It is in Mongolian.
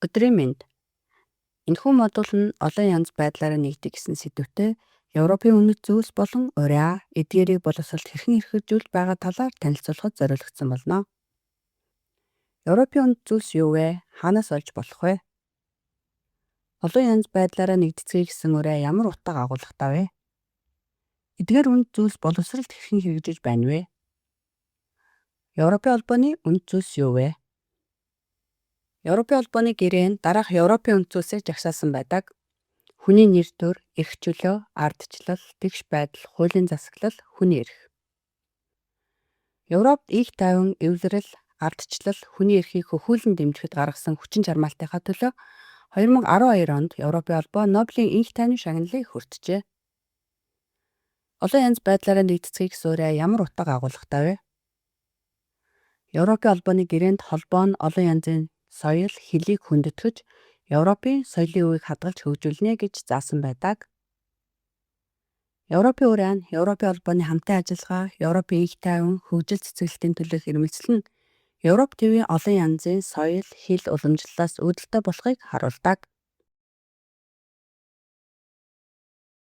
Өдрийн мэнд. Энэхүү модуль нь олон янз байдлаараа нэгдэг гэсэн сэдвүүтэй Европын үнэт зүйлс болон ураа, эдгээрийг боловсролд хэрхэн хэрэгжүүлж байгаа талаар танилцуулахад зориулагдсан болно. Европын үнэт зүйлс юу вэ? Хаанаас олж болох вэ? Олон янз байдлаараа нэгдэцгээе гэсэн ураа ямар утга агуулгатай вэ? Эдгээр үнэт зүйлс боловсролд хэрхэн хэрэгжиж байна вэ? Европын холбооны үнэт зүйлс юу вэ? Европын холбооны гэрээнд дараах Европын үнэт зүйлсийг жагсаасан байдаг. Хүний нэр төр, эрх чөлөө, ардчлал, тэгш байдал, хуулийн засаглал, хүний эрх. Европт их тайван, эвлэрэл, ардчлал, хүний эрхийг хөхүүлэн дэмжихэд гаргасан хүчин чармаалтынхаа төлөө 2012 онд Европын холбоо Нобелийн их тайвны шагналыг хүртжээ. Олон янз байдлаараа нэгдэцгээе гэсэн ураа ямар утга агуулгатай вэ? Европын холбооны гэрээнд холбоо нь олон янзын соёл, хэлийг хүндэтгэж Европын соёлын үеийг хадгалж хөгжүүлнэ гэж заасан байдаг. Европын ураа нь Европын холбооны хамтын ажиллагаа, Европын их тайван, хөгжил цэцэглэлтийн төлөөх ирмэлцэл нь Европ төвийн олон янзын соёл, хэл уламжлалаас үүдэлтэй болохыг харуулдаг.